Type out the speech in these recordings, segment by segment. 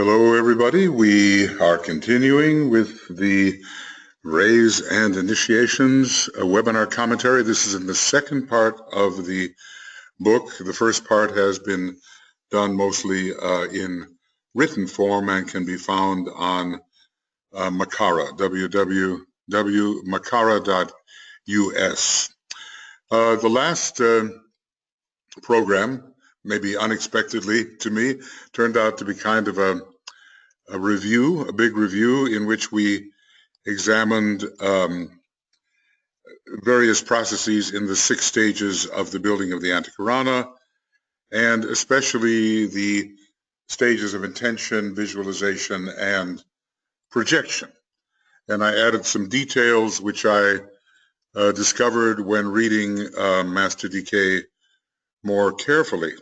Hello, everybody. We are continuing with the Rays and Initiations webinar commentary. This is in the second part of the book. The first part has been done mostly in written form and can be found on Makara, www.makara.us. The last program, maybe unexpectedly to me, turned out to be kind of a review, a big review in which we examined various processes in the 6 stages of the building of the Antakarana, and especially the stages of intention, visualization, and projection. And I added some details which I discovered when reading Master DK more carefully.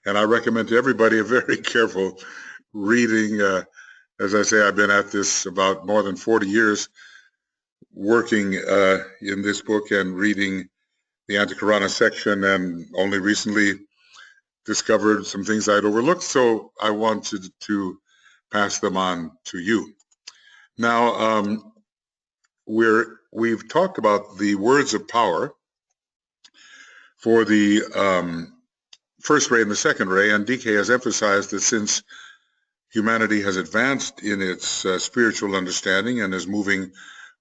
And I recommend to everybody a very careful reading. As I say, I've been at this about more than 40 years, working in this book and reading the Antakarana section, and only recently discovered some things I'd overlooked, so I wanted to pass them on to you. Now, we've talked about the words of power for the first ray and the second ray, and DK has emphasized that since humanity has advanced in its spiritual understanding and is moving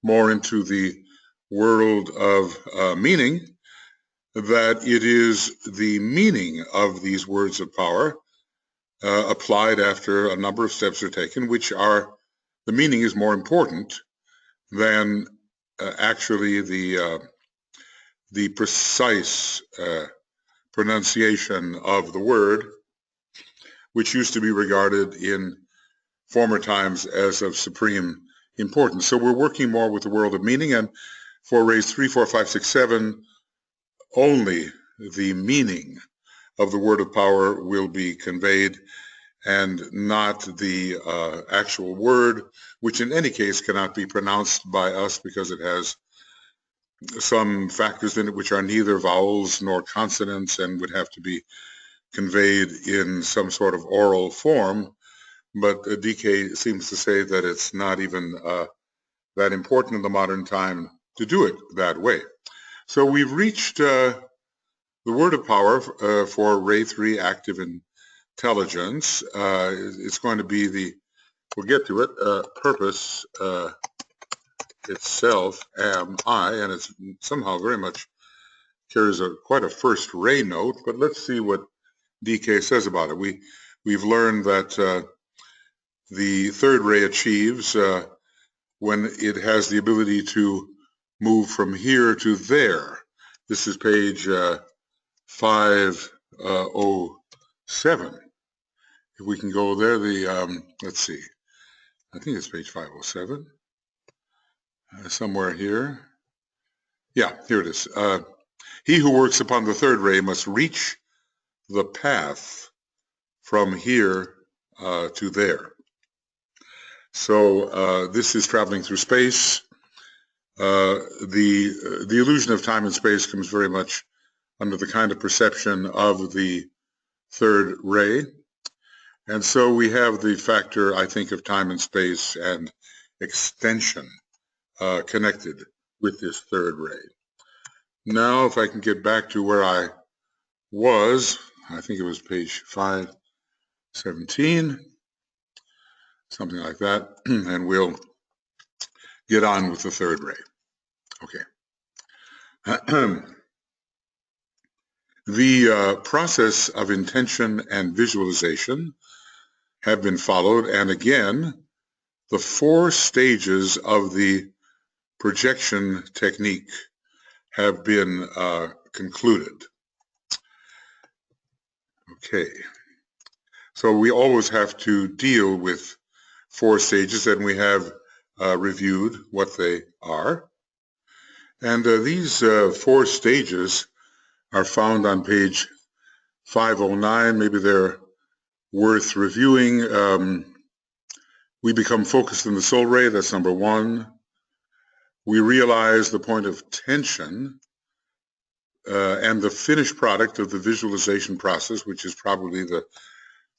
more into the world of meaning, that it is the meaning of these words of power applied after a number of steps are taken, which are, the meaning is more important than actually the precise pronunciation of the word, which used to be regarded in former times as of supreme importance. So we're working more with the world of meaning, and for rays 3, 4, 5, 6, 7, only the meaning of the word of power will be conveyed, and not the actual word, which in any case cannot be pronounced by us because it has some factors in it which are neither vowels nor consonants and would have to be conveyed in some sort of oral form. But DK seems to say that it's not even that important in the modern time to do it that way. So we've reached the word of power for ray 3, active intelligence. It's going to be the, we'll get to it, purpose itself, am I, and it's somehow very much carries quite a first ray note, but let's see what DK says about it. We've learned that the third ray achieves when it has the ability to move from here to there. This is page 507. If we can go there, let's see, I think it's page 507, somewhere here. Yeah, here it is. He who works upon the third ray must reach the path from here to there. So this is traveling through space. The illusion of time and space comes very much under the kind of perception of the third ray. And so we have the factor, I think, of time and space and extension connected with this third ray. Now, if I can get back to where I was, I think it was page 517, something like that, and we'll get on with the third ray. Okay. The process of intention and visualization have been followed, and again, the 4 stages of the projection technique have been concluded. Okay, so we always have to deal with 4 stages, and we have reviewed what they are. And these 4 stages are found on page 509. Maybe they're worth reviewing. We become focused in the soul ray, that's number 1. We realize the point of tension and the finished product of the visualization process, which is probably the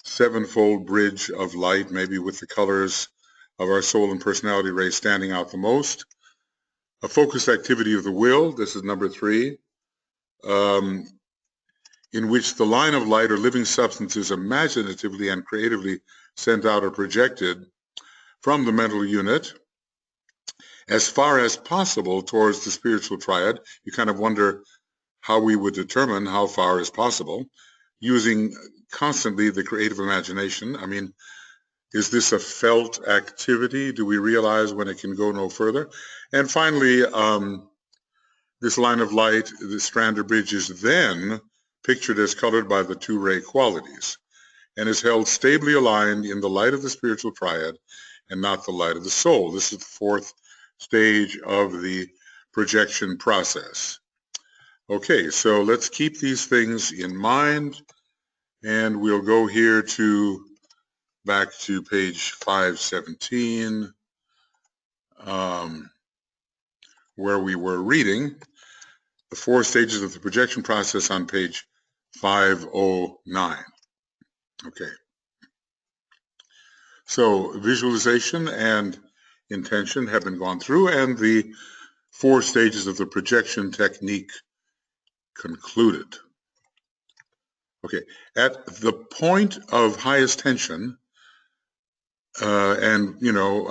sevenfold bridge of light, maybe with the colors of our soul and personality rays standing out the most. A focused activity of the will, this is number 3, in which the line of light or living substance is imaginatively and creatively sent out or projected from the mental unit as far as possible towards the spiritual triad. You kind of wonder how we would determine how far is possible, using constantly the creative imagination. I mean, is this a felt activity? Do we realize when it can go no further? And finally, this line of light, the strand or bridge, is then pictured as colored by the 2 ray qualities and is held stably aligned in the light of the spiritual triad and not the light of the soul. This is the 4th stage of the projection process. Okay, so let's keep these things in mind, and we'll go here to back to page 517, where we were reading the 4 stages of the projection process on page 509. Okay. So visualization and intention have been gone through, and the 4 stages of the projection technique concluded. Okay, at the point of highest tension, and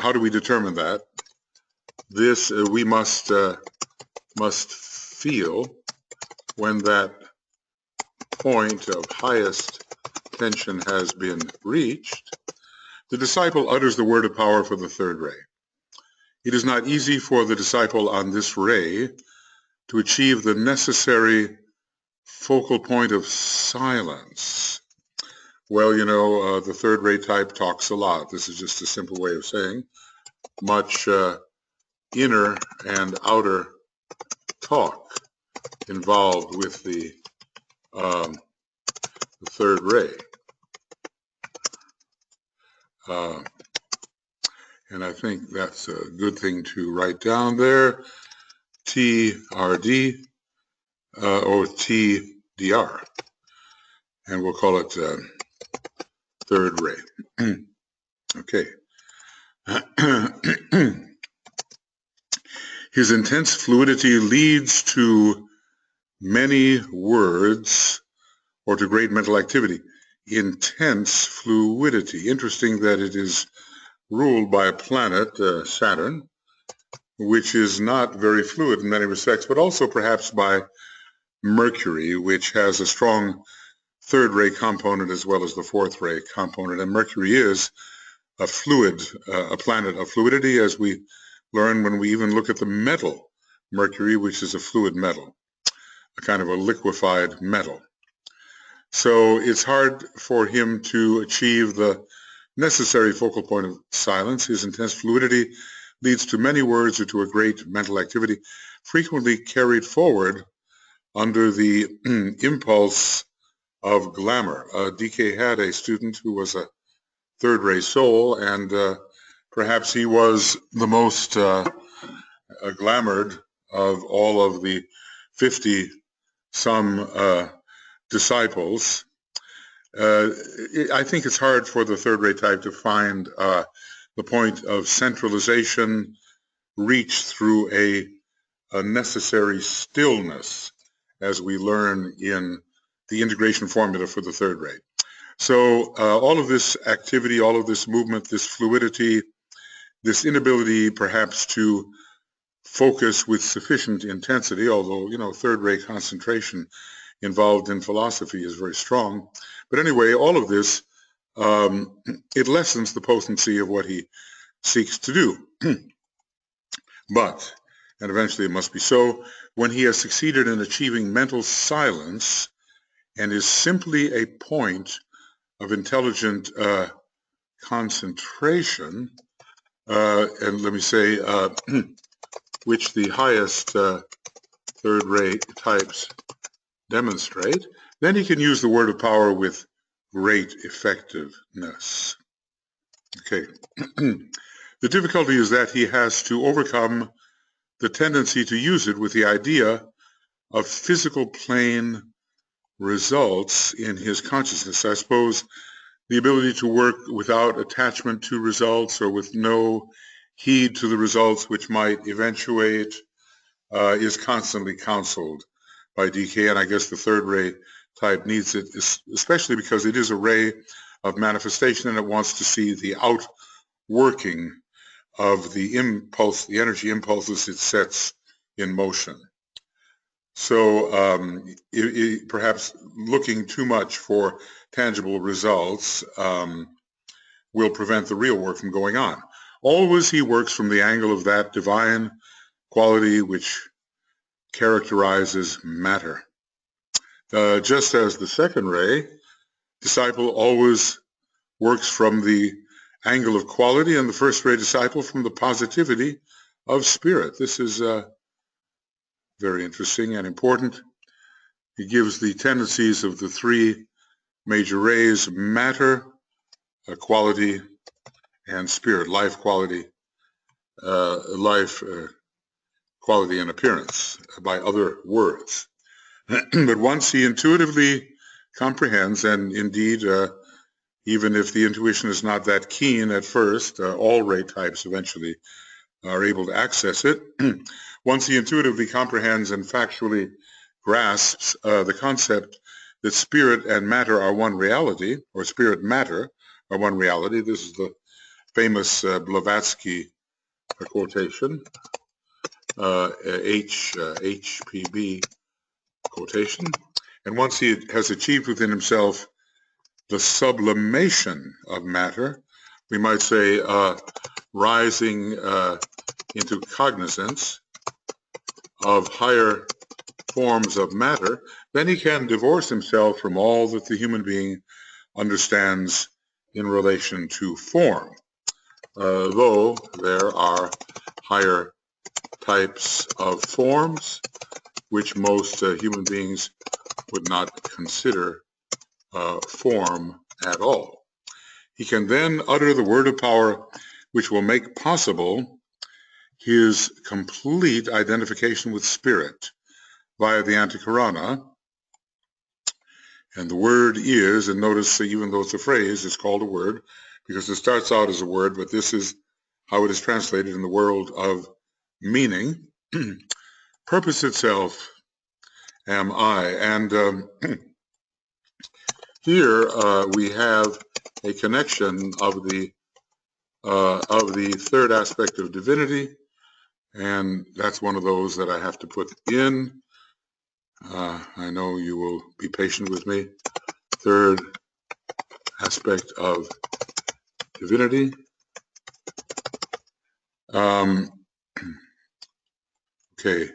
how do we determine that? This we must feel when that point of highest tension has been reached. The disciple utters the word of power for the 3rd ray. It is not easy for the disciple on this ray to achieve the necessary focal point of silence. Well, the 3rd ray type talks a lot. This is just a simple way of saying much inner and outer talk involved with the 3rd ray. And I think that's a good thing to write down there. TRD or TDR, and we'll call it 3rd ray. Okay. His intense fluidity leads to many words or to great mental activity. Intense fluidity. Interesting that it is ruled by a planet, Saturn, which is not very fluid in many respects, but also perhaps by Mercury, which has a strong 3rd ray component as well as the 4th ray component. And Mercury is a fluid, a planet of fluidity, as we learn when we even look at the metal Mercury, which is a fluid metal, a kind of a liquefied metal. So it's hard for him to achieve the necessary focal point of silence. His intense fluidity leads to many words or to a great mental activity, frequently carried forward under the impulse of glamour. DK had a student who was a 3rd ray soul, and perhaps he was the most glamoured of all of the 50-some disciples. I think it's hard for the 3rd ray type to find the point of centralization reached through a necessary stillness, as we learn in the integration formula for the 3rd ray. So all of this activity, all of this movement, this fluidity, this inability perhaps to focus with sufficient intensity, although, 3rd ray concentration involved in philosophy is very strong. But anyway, all of this, it lessens the potency of what he seeks to do. But, and eventually it must be so, when he has succeeded in achieving mental silence and is simply a point of intelligent concentration, and let me say, which the highest 3rd ray types demonstrate, then he can use the word of power with great effectiveness. Okay. The difficulty is that he has to overcome the tendency to use it with the idea of physical plane results in his consciousness. I suppose the ability to work without attachment to results or with no heed to the results which might eventuate is constantly counseled by DK, and I guess the third ray type needs it, especially because it is a ray of manifestation and it wants to see the outworking of the impulse, the energy impulses it sets in motion. So perhaps looking too much for tangible results will prevent the real work from going on. Always he works from the angle of that divine quality which characterizes matter. Just as the second ray, disciple always works from the angle of quality, and the first ray disciple from the positivity of spirit. This is very interesting and important. It gives the tendencies of the three major rays: matter, quality, and spirit, life, quality, quality and appearance, by other words. But once he intuitively comprehends, and indeed, even if the intuition is not that keen at first, all ray types eventually are able to access it. Once he intuitively comprehends and factually grasps the concept that spirit and matter are one reality, or spirit matter are one reality. This is the famous Blavatsky quotation, HPB quotation. And once he has achieved within himself the sublimation of matter, we might say rising into cognizance of higher forms of matter, then he can divorce himself from all that the human being understands in relation to form, though there are higher types of forms which most human beings would not consider form at all. He can then utter the word of power which will make possible his complete identification with spirit via the antikarana. And the word is, and notice even though it's a phrase, it's called a word because it starts out as a word, but this is how it is translated in the world of meaning. Purpose itself am I. And here we have a connection of the third aspect of divinity, and that's one of those that I have to put in. I know you will be patient with me. Third aspect of divinity. Okay.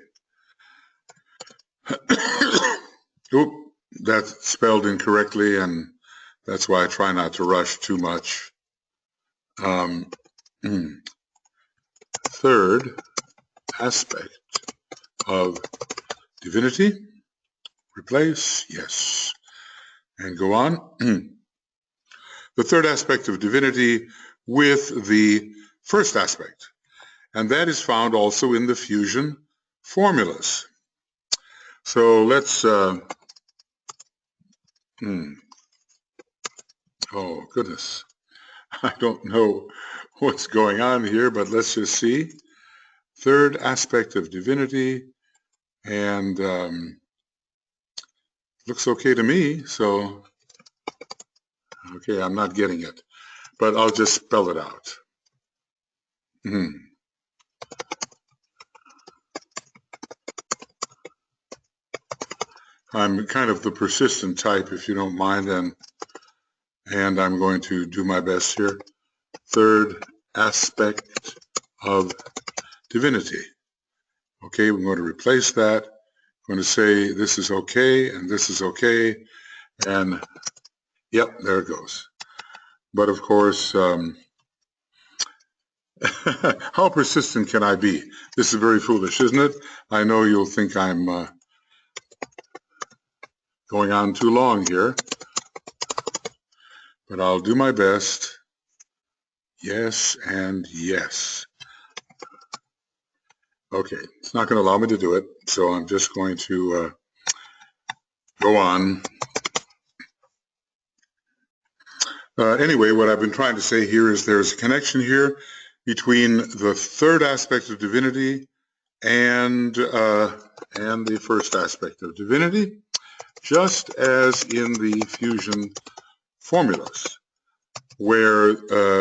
Oop, that's spelled incorrectly, and that's why I try not to rush too much. Third aspect of divinity. Replace, yes, and go on. The third aspect of divinity with the first aspect, and that is found also in the fusion formulas. So let's, oh goodness, I don't know what's going on here, but let's just see. Third aspect of divinity, and looks okay to me, so, okay, I'm not getting it, but I'll just spell it out. I'm kind of the persistent type, if you don't mind, and I'm going to do my best here. Third aspect of divinity. Okay, we're going to replace that. I'm going to say this is okay, and this is okay, and yep, there it goes. But of course, how persistent can I be? This is very foolish, isn't it? I know you'll think I'm going on too long here, but I'll do my best. Yes and yes. Okay, it's not going to allow me to do it, so I'm just going to go on. Anyway, what I've been trying to say here is there's a connection here between the third aspect of divinity and the first aspect of divinity, just as in the fusion formulas, where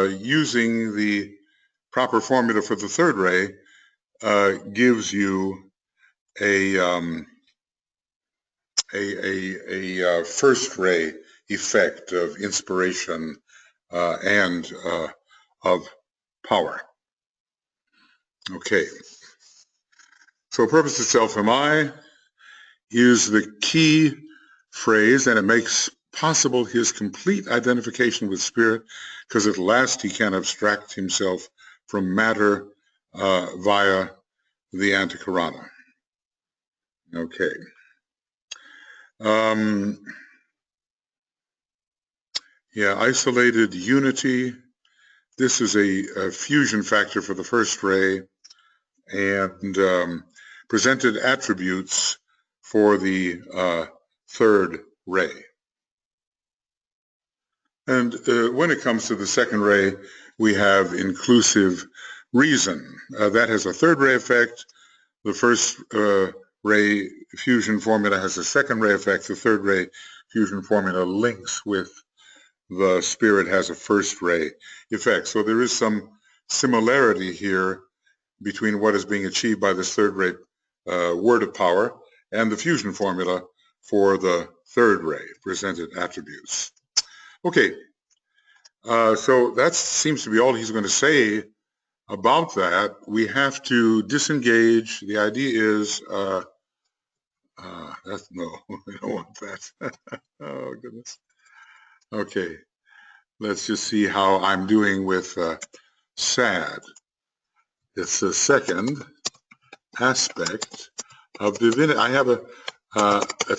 using the proper formula for the third ray gives you a first ray effect of inspiration and of power. Okay, so purpose itself am I is the key phrase, and it makes possible his complete identification with spirit, because at last he can abstract himself from matter via the antikarana. Okay. Yeah, isolated unity. This is a fusion factor for the first ray, and presented attributes for the third ray. And when it comes to the second ray, we have inclusive reason. That has a third ray effect. The first ray fusion formula has a second ray effect. The third ray fusion formula links with the spirit, has a first ray effect. So there is some similarity here between what is being achieved by this third ray word of power and the fusion formula for the third ray presented attributes. Okay, so that seems to be all he's going to say about that. We have to disengage. The idea is, no, we don't want that. Oh, goodness. Okay, let's just see how I'm doing with sad. It's the second aspect of divinity. I have a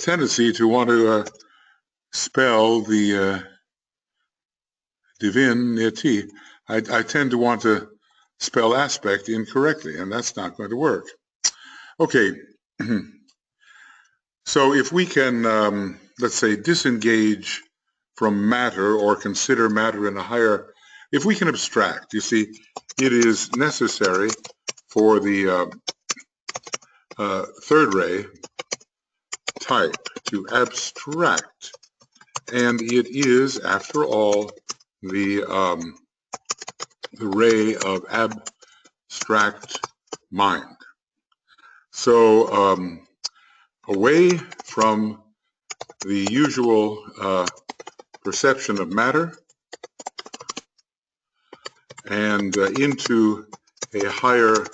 tendency to want to spell the divinity. I tend to want to spell aspect incorrectly, and that's not going to work. Okay, so if we can, let's say, disengage from matter or consider matter in a higher, if we can abstract, you see, it is necessary for the third ray type to abstract, and it is, after all, the ray of abstract mind. So away from the usual perception of matter and into a higher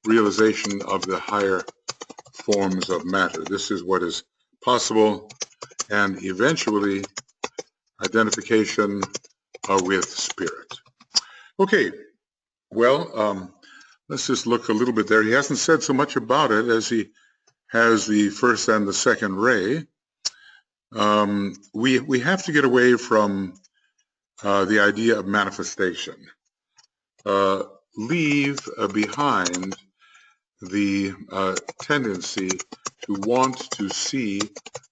realization of the higher forms of matter. This is what is possible, and eventually identification with spirit. Okay, well, let's just look a little bit there. He hasn't said so much about it as he has the first and the second ray. We have to get away from the idea of manifestation. Leave behind the tendency to want to see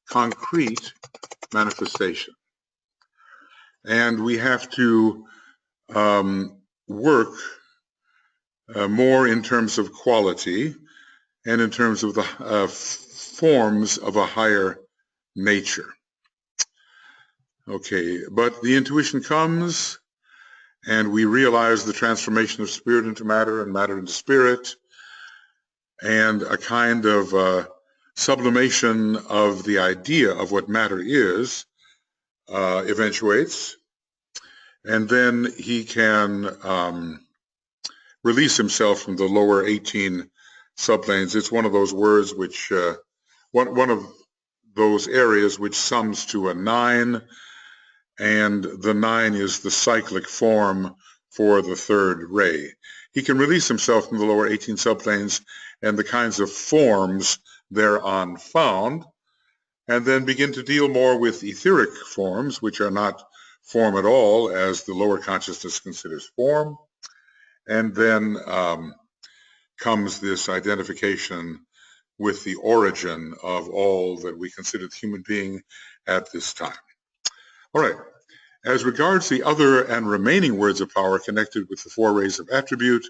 concrete manifestation. And we have to work more in terms of quality and in terms of the forms of a higher nature. Okay, but the intuition comes and we realize the transformation of spirit into matter and matter into spirit, and a kind of sublimation of the idea of what matter is eventuates, and then he can release himself from the lower 18 subplanes. It's one of those words which, one of those areas which sums to a 9, and the 9 is the cyclic form for the third ray. He can release himself from the lower 18 subplanes and the kinds of forms thereon found, and then begin to deal more with etheric forms, which are not form at all, as the lower consciousness considers form. And then comes this identification with the origin of all that we consider the human being at this time. All right, As regards the other and remaining words of power connected with the 4 rays of attribute,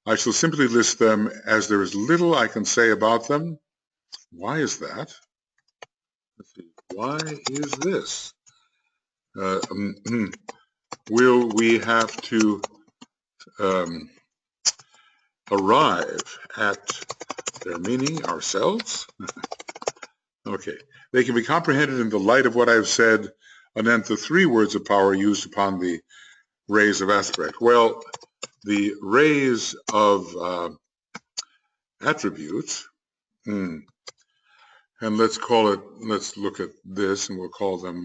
I shall simply list them as there is little I can say about them. Why is that? Let's see. Why is this? Will we have to arrive at their meaning ourselves? Okay. They can be comprehended in the light of what I've said anent the 3 words of power used upon the rays of aspect. Well, the rays of attributes, and let's look at this, and we'll call them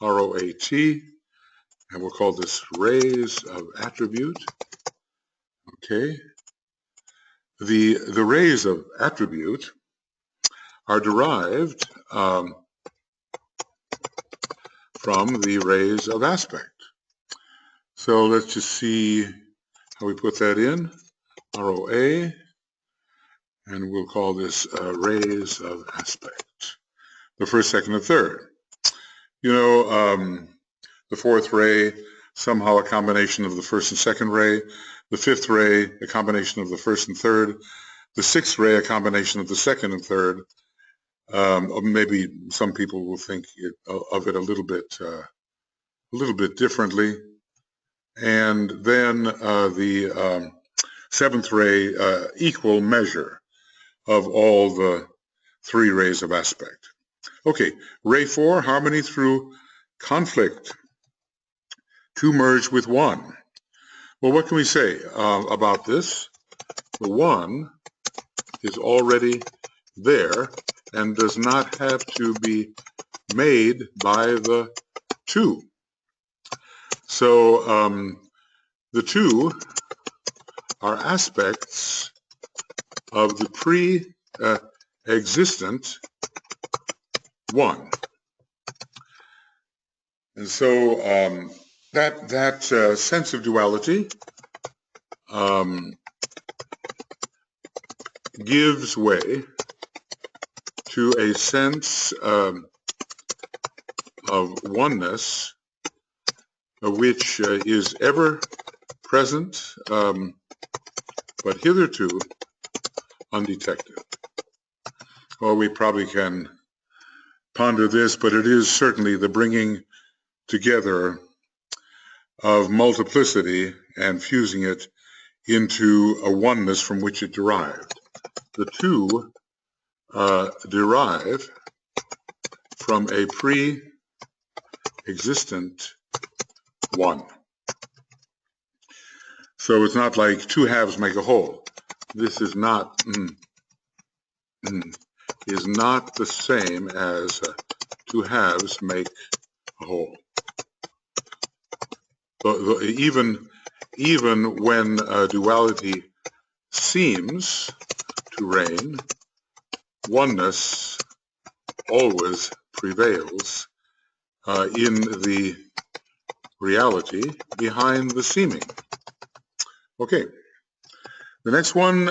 ROAT, and we'll call this rays of attribute. Okay. The rays of attribute are derived from the rays of aspect. So let's just see how we put that in. ROA, and we'll call this rays of aspect. The first, second, and third. You know, the 4th ray, somehow a combination of the 1st and 2nd ray. The 5th ray, a combination of the 1st and 3rd. The 6th ray, a combination of the 2nd and 3rd. Or maybe some people will think of it a little bit differently. And then the 7th ray, equal measure of all the 3 rays of aspect. Okay, ray 4, harmony through conflict, to merge with 1. Well, what can we say about this? The 1 is already there and does not have to be made by the 2. So the 2 are aspects of the pre-existent 1. And so that sense of duality gives way to a sense of oneness, which is ever present, but hitherto undetected. Well, we probably can ponder this, but it is certainly the bringing together of multiplicity and fusing it into a oneness from which it derived. The 2 derive from a pre-existent 1. So it's not like 2 halves make a whole. This is not the same as 2 halves make a whole. Even when duality seems to reign, oneness always prevails in the reality behind the seeming. Okay, the next one,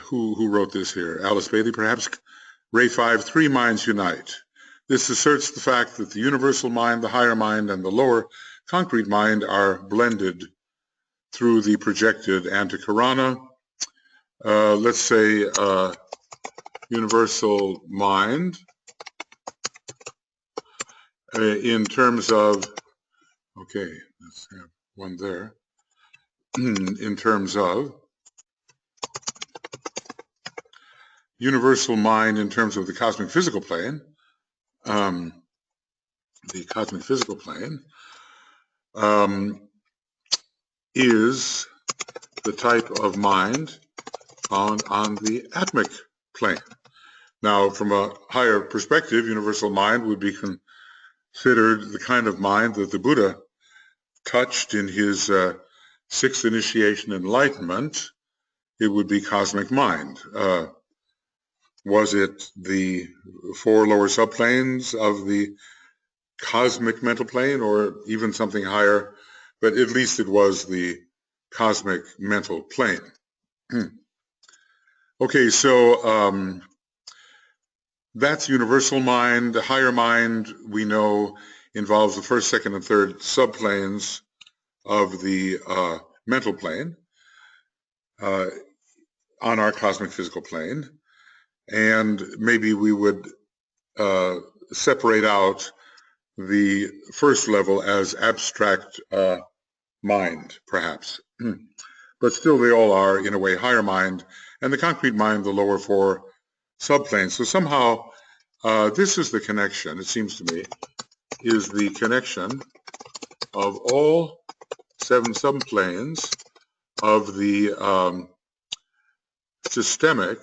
who wrote this here? Alice Bailey, perhaps. Ray 5, 3 minds unite. This asserts the fact that the universal mind, the higher mind, and the lower concrete mind are blended through the projected antikarana. Let's say universal mind in terms of, okay, let's have one there, in terms of universal mind in terms of the cosmic physical plane. The cosmic physical plane is the type of mind found on the atomic plane. Now, from a higher perspective, universal mind would be considered the kind of mind that the Buddha touched in his 6th initiation enlightenment. It would be cosmic mind. Was it the 4 lower subplanes of the cosmic mental plane, or even something higher? But at least it was the cosmic mental plane. Okay, so that's universal mind. The higher mind, we know, involves the first, second, and third subplanes of the mental plane on our cosmic physical plane. And maybe we would separate out the first level as abstract mind, perhaps. But still they all are, in a way, higher mind, and the concrete mind, the lower four subplanes. So somehow this is the connection, it seems to me, is the connection of all 7 subplanes of the systemic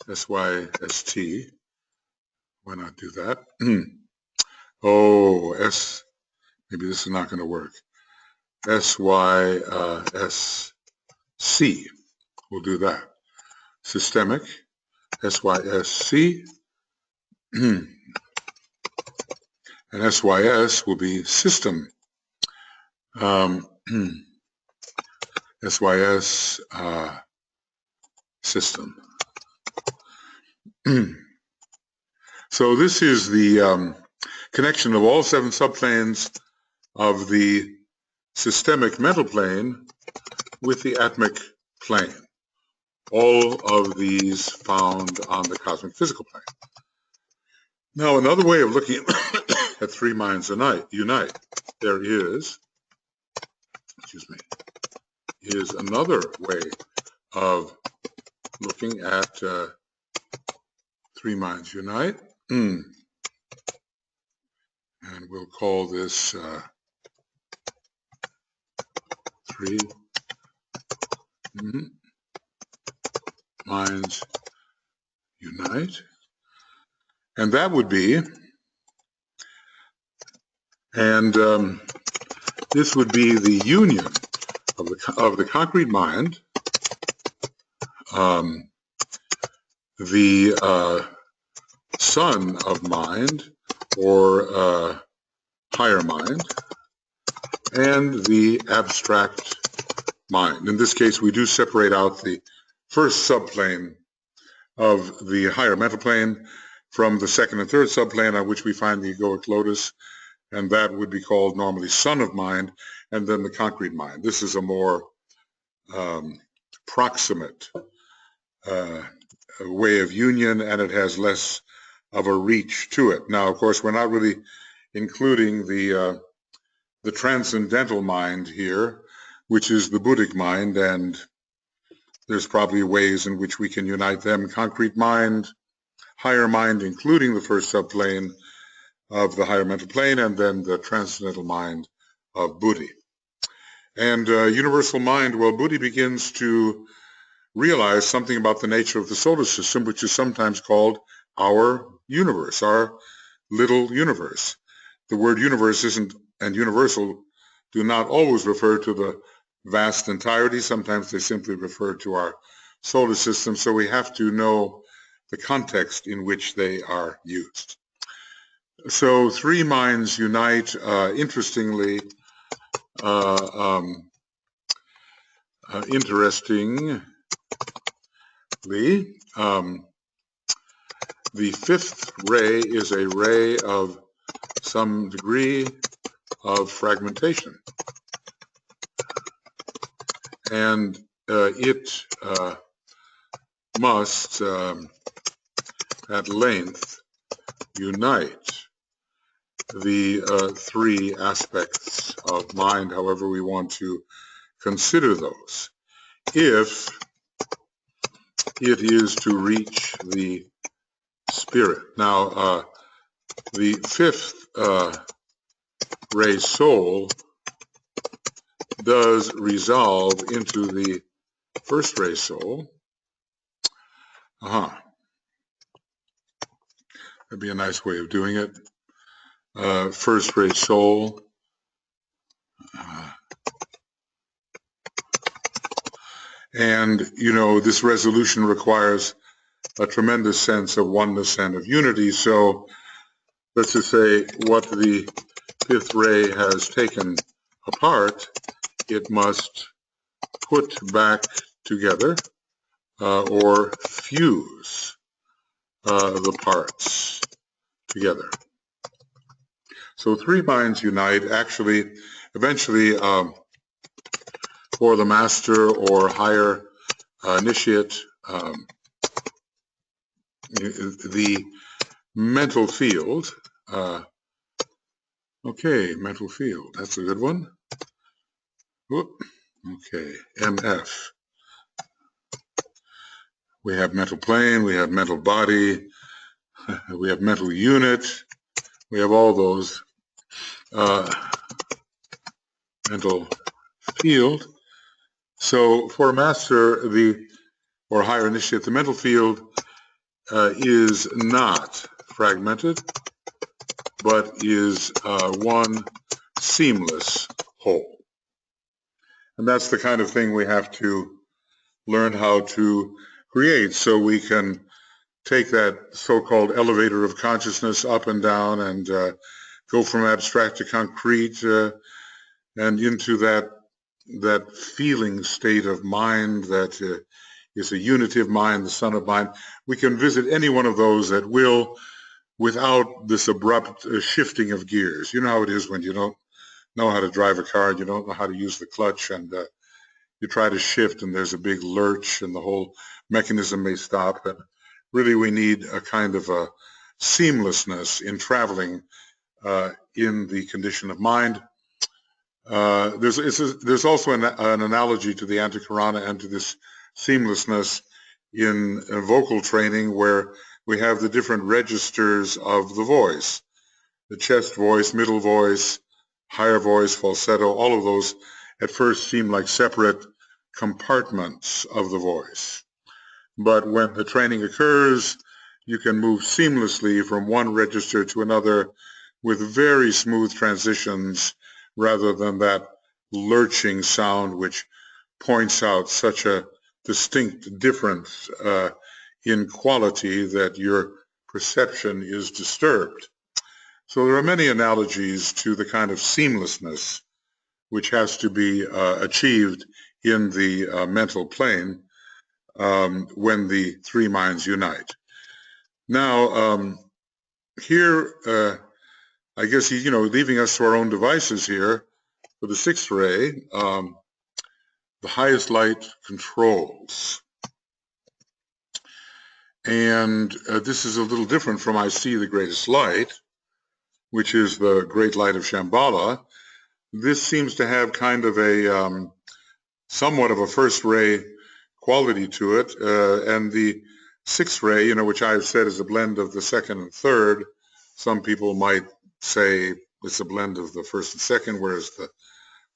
SYST. Why not do that? Maybe this is not going to work. SYSC. We'll do that. Systemic, SYSC. And SYS will be system. SYS system. So this is the connection of all 7 subplanes of the systemic mental plane with the atmic plane. All of these found on the cosmic physical plane. Now, another way of looking at 3 minds unite, there is another way of looking at 3 minds unite, and we'll call this 3 minds unite, and that would be, this would be the union of the concrete mind, the son of mind, or higher mind, and the abstract mind. In this case, we do separate out the first subplane of the higher mental plane from the second and third subplane on which we find the egoic lotus, and that would be called normally son of mind, and then the concrete mind. This is a more proximate way of union, and it has less of a reach to it. Now, of course, we're not really including the transcendental mind here, which is the Buddhic mind, and there's probably ways in which we can unite them. Concrete mind, higher mind, including the first subplane of the higher mental plane, and then the transcendental mind of Buddhi. And universal mind, well, Buddhi begins to realize something about the nature of the solar system, which is sometimes called our universe, our little universe. The word universe and universal do not always refer to the vast entirety. Sometimes they simply refer to our solar system, so we have to know the context in which they are used. So 3 minds unite. Interestingly, the 5th ray is a ray of some degree of fragmentation, and it must at length unite the 3 aspects of mind, however we want to consider those, if it is to reach the spirit. Now, the 5th ray soul does resolve into the 1st ray soul. That'd be a nice way of doing it. 1st ray soul. And, you know, this resolution requires a tremendous sense of oneness and of unity. So let's just say what the 5th ray has taken apart, it must put back together or fuse the parts together. So three minds unite. Actually, eventually, for the master or higher initiate, the mental field, okay, mental field, that's a good one. Whoop. Okay, MF. We have mental plane, we have mental body, we have mental unit, we have all those mental field. So for a master, or higher initiate, the mental field is not fragmented, but is one seamless whole. And that's the kind of thing we have to learn how to create, so we can take that so-called elevator of consciousness up and down and go from abstract to concrete and into that feeling state of mind that is a unity of mind, the son of mind. We can visit any one of those at will without this abrupt shifting of gears. You know how it is when you don't know how to drive a car and you don't know how to use the clutch, and you try to shift and there's a big lurch and the whole mechanism may stop. And really we need a kind of a seamlessness in traveling in the condition of mind. There's also an analogy to the Antakarana and to this seamlessness in vocal training, where we have the different registers of the voice, the chest voice, middle voice, higher voice, falsetto. All of those at first seem like separate compartments of the voice. But when the training occurs, you can move seamlessly from one register to another with very smooth transitions, rather than that lurching sound which points out such a distinct difference in quality that your perception is disturbed. So there are many analogies to the kind of seamlessness which has to be achieved in the mental plane when the three minds unite. Now, here, I guess, leaving us to our own devices here, for the sixth ray, the highest light controls. And this is a little different from I see the greatest light, which is the great light of Shambhala. This seems to have kind of a somewhat of a first ray quality to it, and the sixth ray, which I've said is a blend of the second and third. Some people might say it's a blend of the first and second, whereas the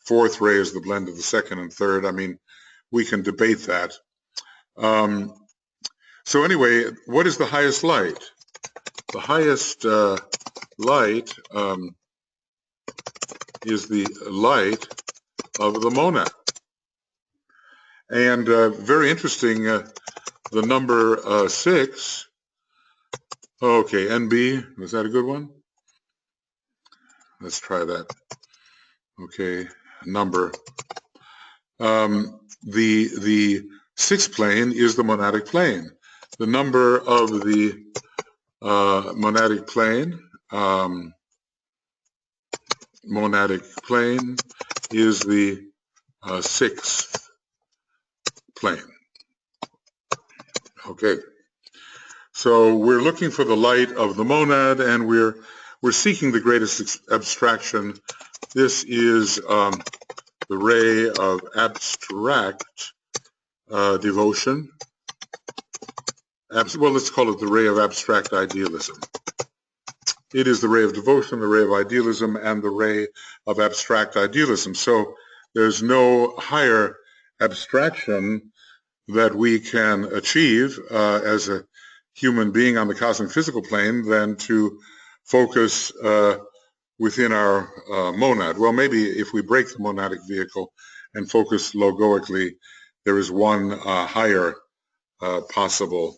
fourth ray is the blend of the second and third. I mean, we can debate that. So anyway, what is the highest light? The highest light is the light of the monad. And very interesting, the number 6. Okay, NB, was that a good one? Let's try that. Okay, number. The sixth plane is the monadic plane. The number of the monadic plane is the sixth plane. Okay, so we're looking for the light of the monad, and we're seeking the greatest abstraction. This is the ray of abstract devotion. Well, let's call it the ray of abstract idealism. It is the ray of devotion, the ray of idealism, and the ray of abstract idealism. So there's no higher abstraction that we can achieve as a human being on the cosmic physical plane than to focus within our monad. Well, maybe if we break the monadic vehicle and focus logoically, there is one higher possible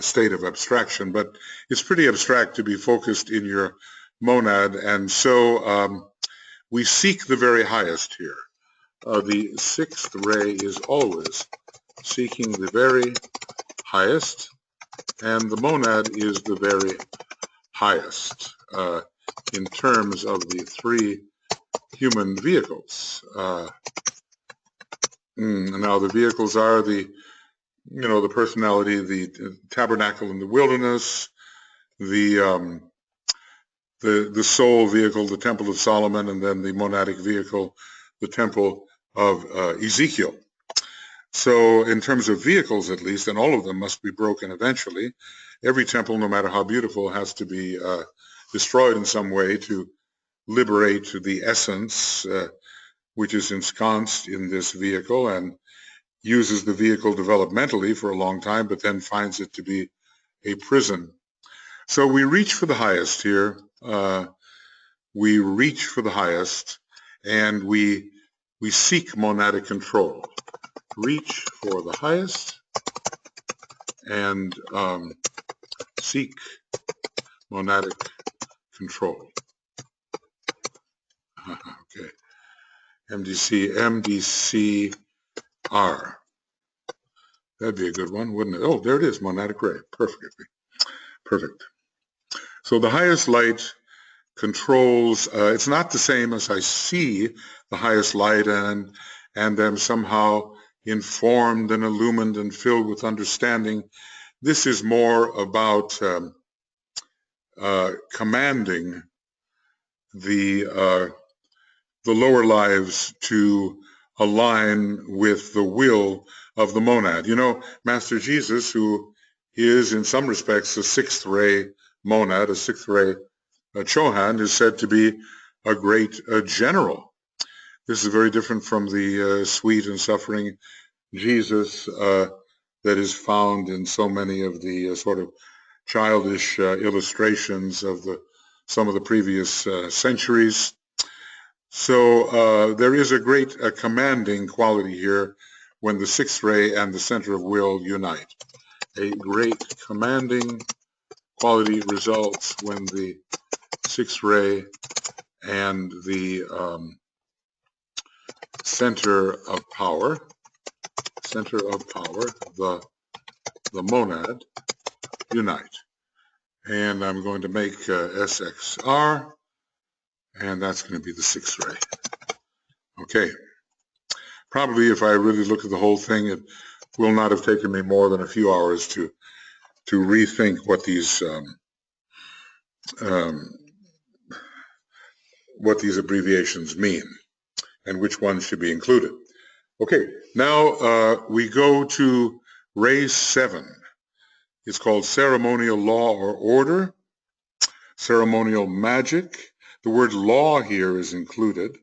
state of abstraction, but it's pretty abstract to be focused in your monad, and so we seek the very highest here. The sixth ray is always seeking the very highest, and the monad is the very highest in terms of the three human vehicles. Now the vehicles are the personality, the tabernacle in the wilderness, the soul vehicle, the Temple of Solomon, and then the monadic vehicle, the Temple of Ezekiel. So in terms of vehicles, at least, and all of them must be broken eventually, every temple, no matter how beautiful, has to be destroyed in some way to liberate the essence which is ensconced in this vehicle and uses the vehicle developmentally for a long time, but then finds it to be a prison. So we reach for the highest here. We reach for the highest, and we seek monadic control. Reach for the highest and seek monadic control. Okay. MDCR. That'd be a good one, wouldn't it? Oh, there it is, monadic ray. Perfect. So the highest light controls, it's not the same as I see the highest light and am somehow informed and illumined and filled with understanding. This is more about commanding the lower lives to align with the will of the monad. You know, Master Jesus, who is in some respects a sixth ray monad, a sixth ray Chohan, is said to be a great general. This is very different from the sweet and suffering Jesus that is found in so many of the sort of childish illustrations of some of the previous centuries. So there is a great commanding quality here when the sixth ray and the center of will unite. A great commanding quality results when the sixth ray and the center of power, the monad, unite. And I'm going to make SXR, and that's going to be the sixth ray. Okay. Probably if I really look at the whole thing, it will not have taken me more than a few hours to rethink what these abbreviations mean and which ones should be included. Okay, now we go to ray 7. It's called ceremonial law or order, ceremonial magic. The word law here is included.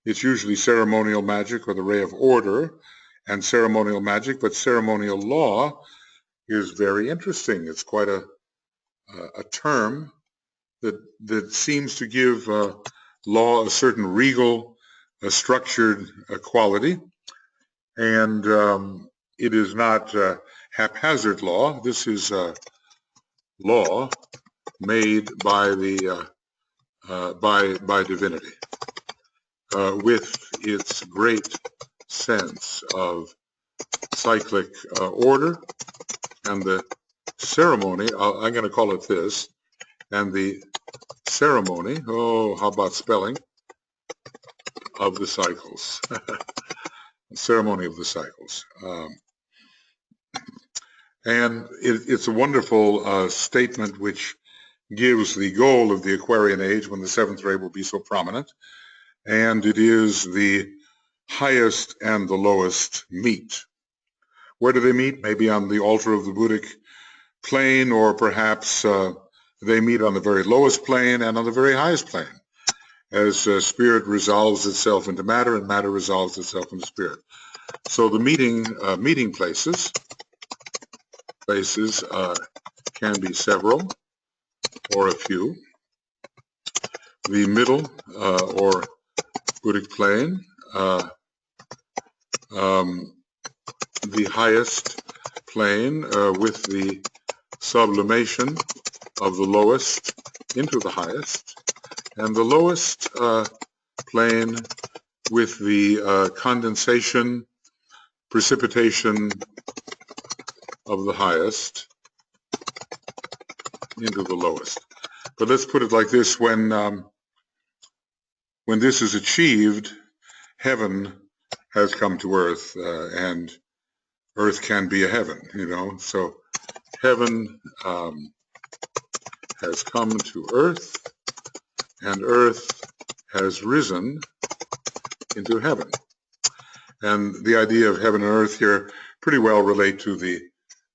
It's usually ceremonial magic or the ray of order and ceremonial magic, but ceremonial law is very interesting. It's quite a term that seems to give law a certain regal, structured quality, and it is not haphazard law. This is law made by the by divinity, with its great sense of cyclic order and the ceremony. I'm going to call it this, and the ceremony. Oh, how about spelling of the cycles? Ceremony of the cycles. And it's a wonderful statement which gives the goal of the Aquarian age when the seventh ray will be so prominent. And it is the highest and the lowest meet. Where do they meet? Maybe on the altar of the Buddhic plane, or perhaps they meet on the very lowest plane and on the very highest plane, as spirit resolves itself into matter and matter resolves itself into spirit. So the meeting places can be several or a few. The middle or Buddhic plane, the highest plane with the sublimation of the lowest into the highest, and the lowest plane with the condensation, precipitation of the highest into the lowest. But let's put it like this: when this is achieved, heaven has come to earth, and earth can be a heaven, you know. So heaven has come to earth, and earth has risen into heaven. And the idea of heaven and earth here pretty well relate to the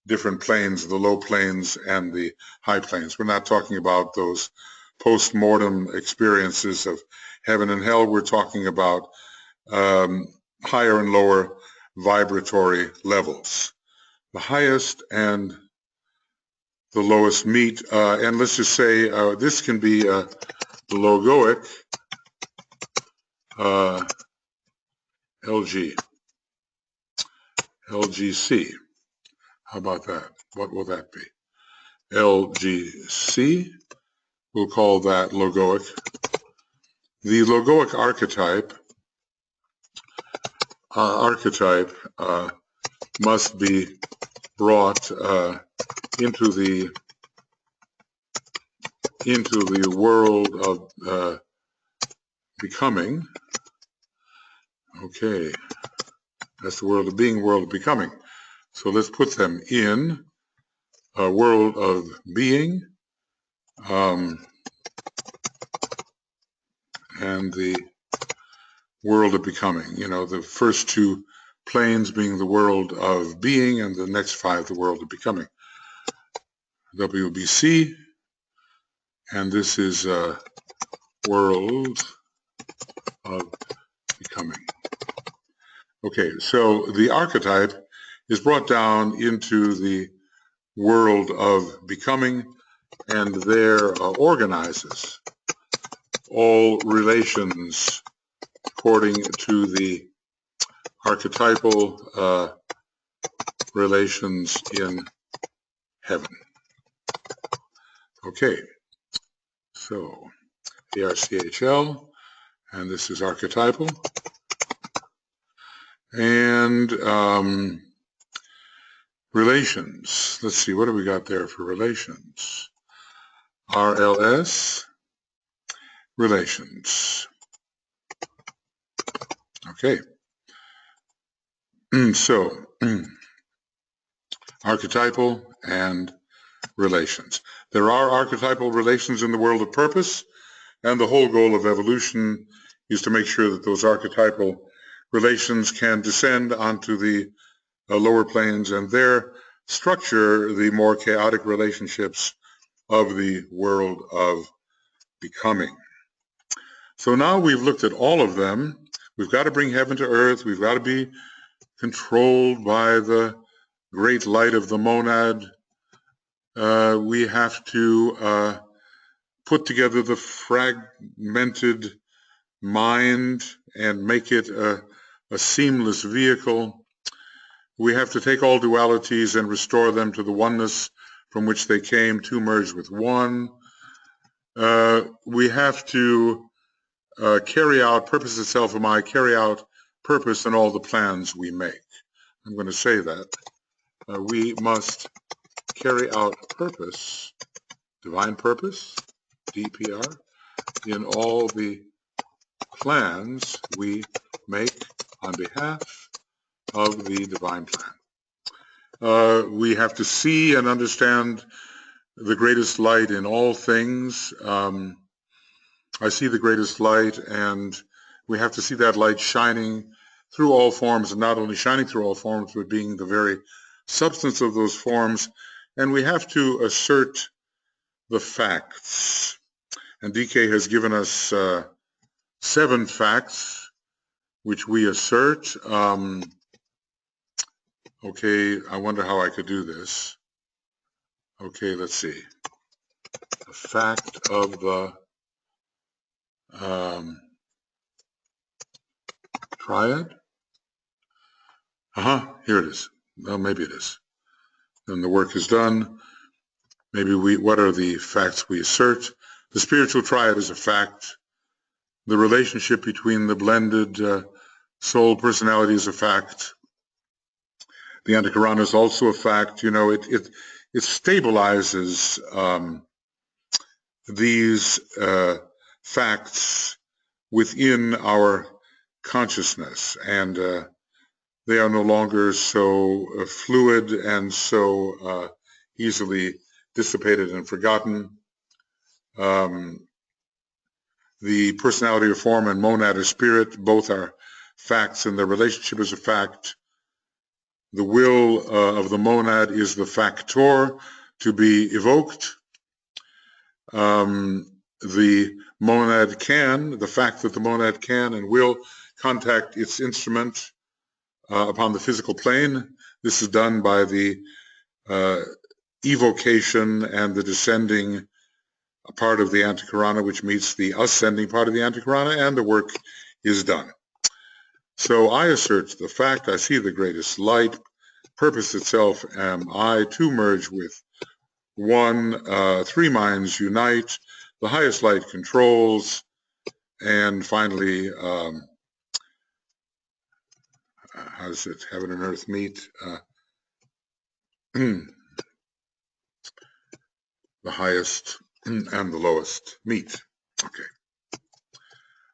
different planes, the low planes and the high planes. We're not talking about those post-mortem experiences of heaven and hell. We're talking about higher and lower vibratory levels. The highest and the lowest meet, and let's just say this can be the logoic LGC. How about that? What will that be? LGC, we'll call that logoic. The logoic archetype must be brought into the world of becoming. Okay, that's the world of being, world of becoming. So let's put them in a world of being, and the world of becoming. You know, the first two planes being the world of being, and the next five the world of becoming. WBC, and this is a world of becoming. Okay, so the archetype is brought down into the world of becoming, and there organizes all relations according to the archetypal relations in heaven. Okay, so ARCHL, and this is archetypal. And relations, let's see, what do we got there for relations? RLS, relations. Okay, so archetypal and relations. There are archetypal relations in the world of purpose, and the whole goal of evolution is to make sure that those archetypal relations can descend onto the lower planes and there structure the more chaotic relationships of the world of becoming. So now we've looked at all of them. We've got to bring heaven to earth. We've got to be controlled by the great light of the monad. We have to put together the fragmented mind and make it a seamless vehicle. We have to take all dualities and restore them to the oneness from which they came, to merge with one. We have to carry out purpose itself, am I, carry out purpose in all the plans we make. I'm going to say that. We must carry out purpose, divine purpose, DPR, in all the plans we make on behalf of the divine plan. We have to see and understand the greatest light in all things. I see the greatest light, and we have to see that light shining through all forms, and not only shining through all forms, but being the very substance of those forms. And we have to assert the facts. And DK has given us 7 facts, which we assert. Okay, I wonder how I could do this. Okay, let's see. The fact of the triad. Here it is. Well, maybe it is. Then the work is done. Maybe what are the facts we assert? The spiritual triad is a fact. The relationship between the blended soul personality is a fact. The Antakarana is also a fact. You know, it stabilizes these facts within our consciousness, and they are no longer so fluid and so easily dissipated and forgotten. The personality of form and monad of spirit, both are facts, and their relationship is a fact. The will of the monad is the factor to be evoked. The monad can, the fact that the monad can and will contact its instrument upon the physical plane. This is done by the evocation and the descending part of the antikarana, which meets the ascending part of the antikarana, and the work is done. So I assert the fact, I see the greatest light, purpose itself am I, to merge with one, three minds unite, the highest light controls, and finally, how does it, heaven and earth meet? The highest and the lowest meet. Okay.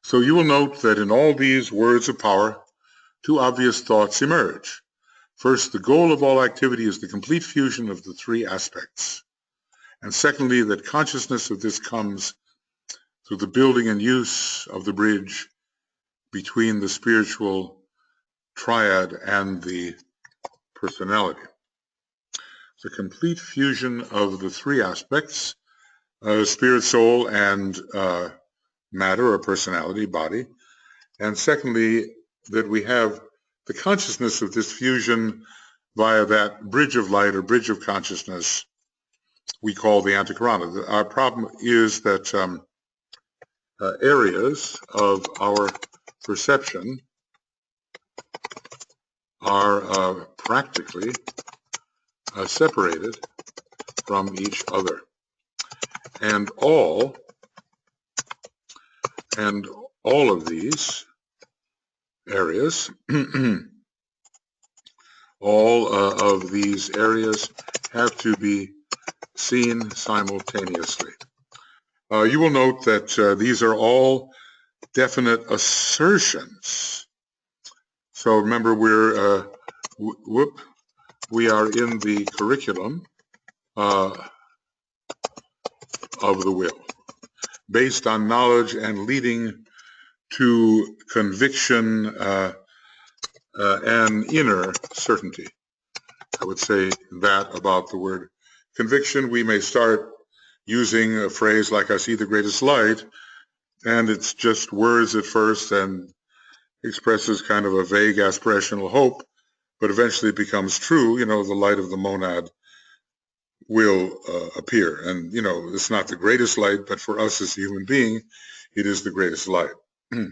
So you will note that in all these words of power, two obvious thoughts emerge. First, the goal of all activity is the complete fusion of the three aspects. And secondly, that consciousness of this comes through the building and use of the bridge between the spiritual triad and the personality. It's a complete fusion of the three aspects, spirit, soul, and matter or personality, body. And secondly, that we have the consciousness of this fusion via that bridge of light or bridge of consciousness we call the antikarana. Our problem is that areas of our perception are practically separated from each other. And all of these areas, all of these areas have to be seen simultaneously. You will note that these are all definite assertions. So remember, we are in the curriculum of the will, based on knowledge and leading to conviction and inner certainty. I would say that about the word conviction. We may start using a phrase like, I see the greatest light, and it's just words at first and expresses kind of a vague aspirational hope, but eventually it becomes true. You know, the light of the monad will appear. And, you know, it's not the greatest light, but for us as a human being, it is the greatest light. The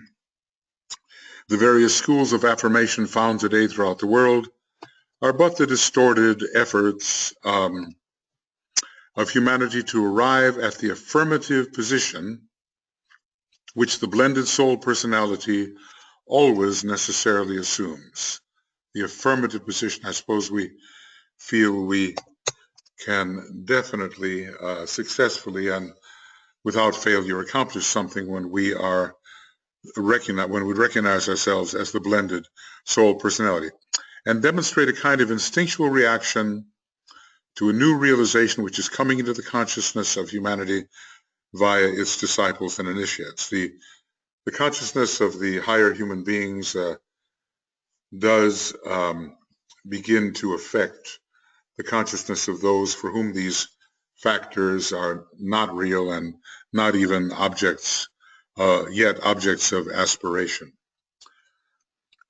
various schools of affirmation found today throughout the world are but the distorted efforts of humanity to arrive at the affirmative position which the blended soul personality always necessarily assumes. The affirmative position, I suppose we feel we can definitely successfully and without failure accomplish something when we are when we recognize ourselves as the blended soul personality, and demonstrate a kind of instinctual reaction to a new realization which is coming into the consciousness of humanity via its disciples and initiates. The consciousness of the higher human beings does begin to affect the consciousness of those for whom these factors are not real and not even objects, yet objects of aspiration.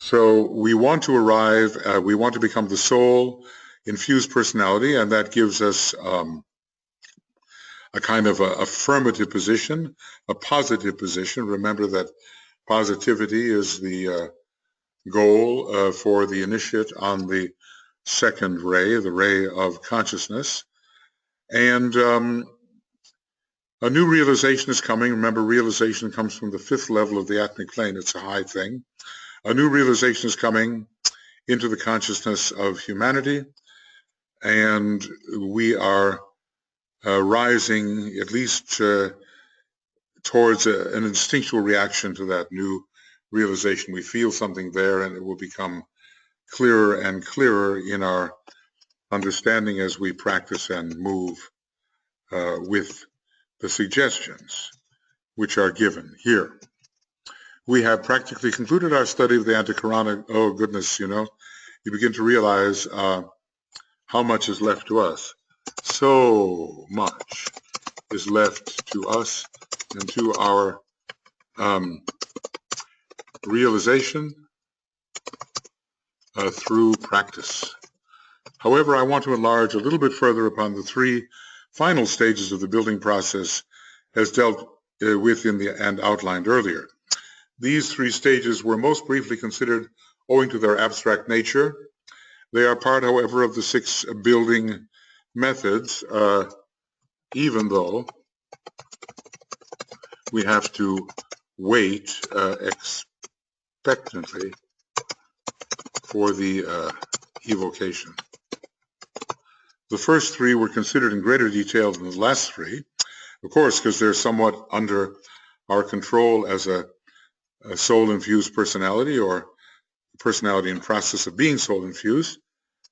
So we want to arrive, we want to become the soul infused personality, and that gives us a kind of affirmative position, a positive position. Remember that positivity is the goal for the initiate on the second ray, the ray of consciousness. And a new realization is coming. Remember, realization comes from the fifth level of the Monadic Plane. It's a high thing. A new realization is coming into the consciousness of humanity, and we are rising at least towards an instinctual reaction to that new realization. We feel something there, and it will become clearer and clearer in our understanding as we practice and move with the suggestions which are given here. We have practically concluded our study of the Antikarana. Oh goodness, you begin to realize how much is left to us. So much is left to us and to our realization through practice. However, I want to enlarge a little bit further upon the three final stages of the building process as dealt with and outlined earlier. These three stages were most briefly considered owing to their abstract nature. They are part, however, of the 6 building methods, even though we have to wait expectantly for the evocation. The first 3 were considered in greater detail than the last 3, of course, because they're somewhat under our control as a soul-infused personality, or personality in process of being soul-infused.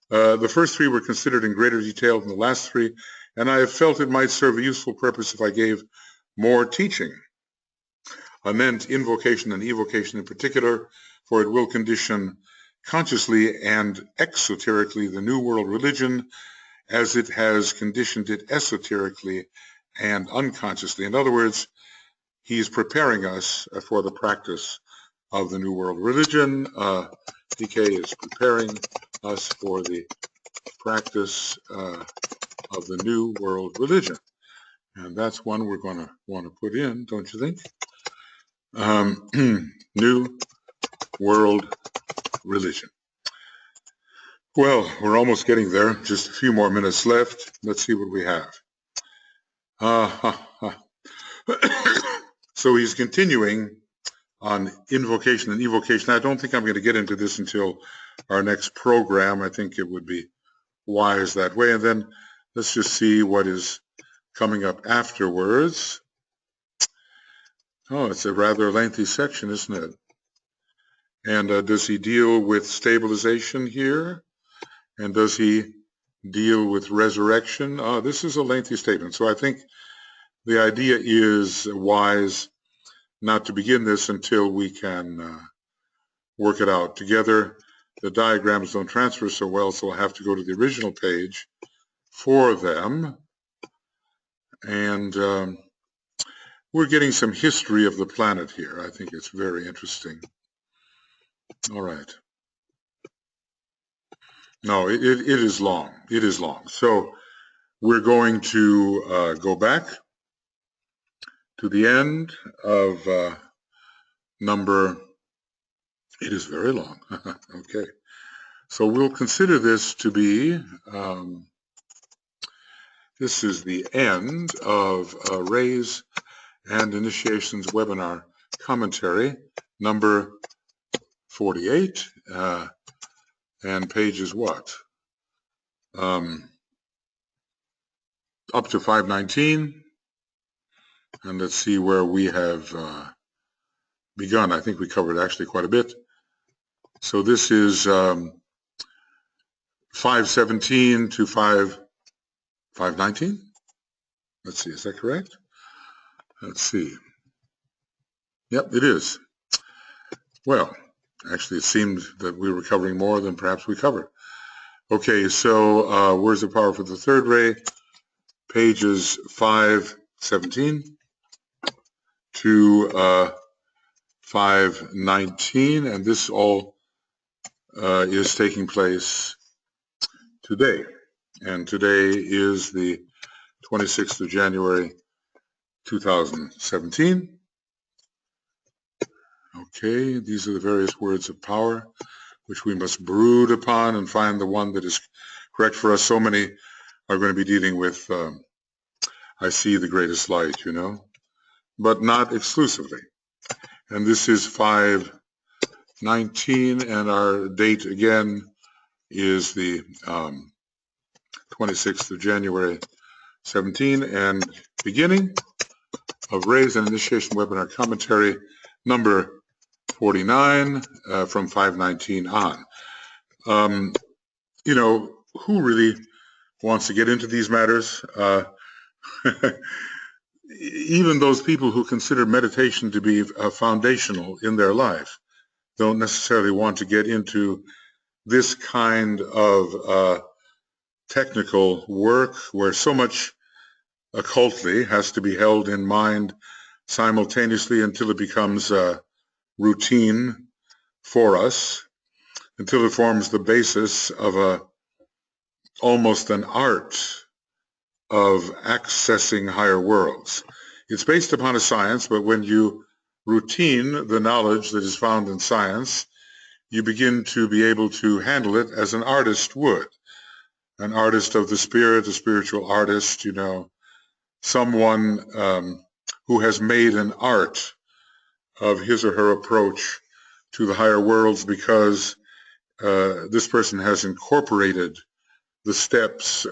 The first 3 were considered in greater detail than the last 3, and I have felt it might serve a useful purpose if I gave more teaching anent invocation and evocation in particular, for it will condition consciously and exoterically the New World religion as it has conditioned it esoterically and unconsciously. In other words, he's preparing us for the practice of the New World religion. DK is preparing us for the practice of the New World religion. And that's one we're going to want to put in, don't you think? New World religion. Well, we're almost getting there. Just a few more minutes left. Let's see what we have. So he's continuing on invocation and evocation. I don't think I'm going to get into this until our next program. I think it would be wise that way. And then let's just see what is coming up afterwards. Oh, it's a rather lengthy section, isn't it? And does he deal with stabilization here? And does he deal with resurrection? This is a lengthy statement. So I think the idea is wise not to begin this until we can work it out together. The diagrams don't transfer so well, so I'll have to go to the original page for them. And we're getting some history of the planet here. I think it's very interesting. All right. No, it is long. It is long. So we're going to go back to the end of number, it is very long. Okay. So we'll consider this to be, this is the end of Ray's and Initiation's webinar commentary, number 48, and pages what? Up to 519. And let's see where we have begun. I think we covered actually quite a bit. So this is 517 to 519. Let's see, is that correct? Let's see. Yep, it is. Well, actually, it seemed that we were covering more than perhaps we covered. Okay, so words of power for the third ray, pages 517 to 519, and this all is taking place today. And today is the 26th of January, 2017. Okay, these are the various words of power which we must brood upon and find the one that is correct for us. So many are going to be dealing with, I see the greatest light, but not exclusively. And this is 519, and our date again is the 26th of January, 17 and beginning of Raise and Initiation Webinar Commentary number 49 from 519 on. You know, who really wants to get into these matters? Even those people who consider meditation to be foundational in their life don't necessarily want to get into this kind of technical work where so much occultly has to be held in mind simultaneously until it becomes routine for us, until it forms the basis of almost an art of accessing higher worlds. It's based upon a science, but when you routine the knowledge that is found in science, you begin to be able to handle it as an artist would. An artist of the spirit, a spiritual artist, you know, someone who has made an art of his or her approach to the higher worlds because this person has incorporated the steps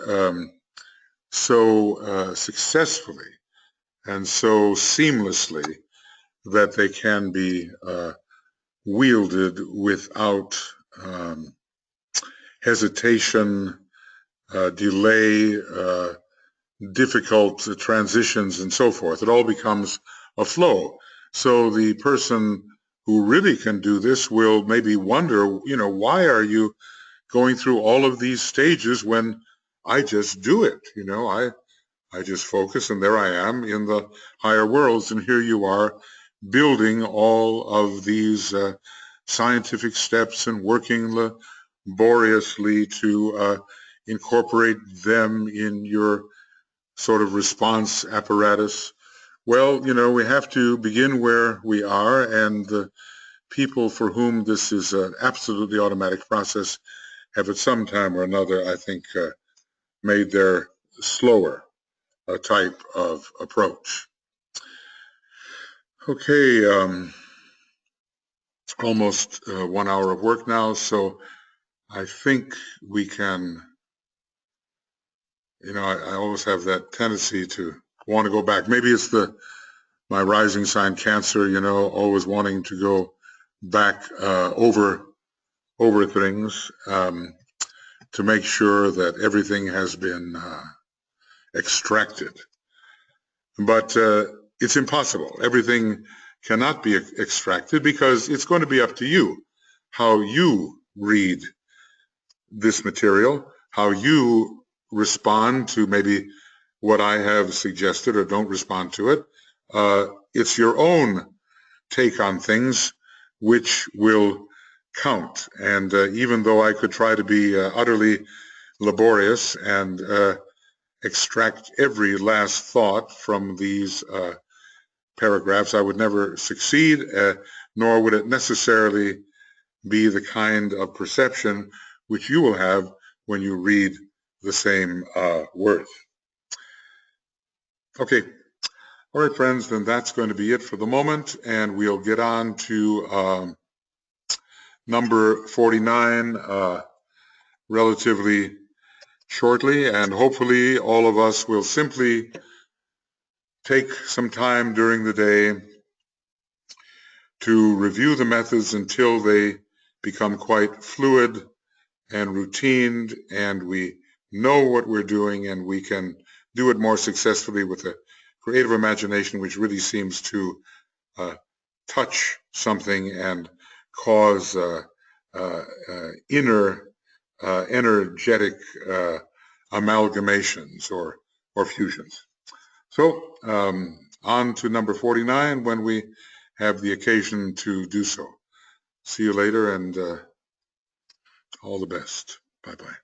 so successfully and so seamlessly that they can be wielded without hesitation, delay, difficult transitions, and so forth. It all becomes a flow. So the person who really can do this will maybe wonder, you know, why are you going through all of these stages when I just do it? You know, I just focus and there I am in the higher worlds, and here you are building all of these scientific steps and working laboriously to incorporate them in your sort of response apparatus. Well, you know, we have to begin where we are, and the people for whom this is an absolutely automatic process have at some time or another, I think, made their slower type of approach. Okay, almost 1 hour of work now, so I think we can, you know, I always have that tendency to want to go back. Maybe it's my rising sign Cancer, you know, always wanting to go back over things to make sure that everything has been extracted. But it's impossible. Everything cannot be extracted because it's going to be up to you how you read this material, how you respond to maybe what I have suggested or don't respond to it. It's your own take on things which will count. And even though I could try to be utterly laborious and extract every last thought from these paragraphs, I would never succeed, nor would it necessarily be the kind of perception which you will have when you read the same words. Okay. All right, friends, then that's going to be it for the moment, and we'll get on to number 49 relatively shortly, and hopefully all of us will simply take some time during the day to review the methods until they become quite fluid and routined, and we know what we're doing, and we can do it more successfully with a creative imagination which really seems to touch something and cause inner energetic amalgamations or fusions. So on to number 49 when we have the occasion to do so. See you later, and all the best. Bye-bye.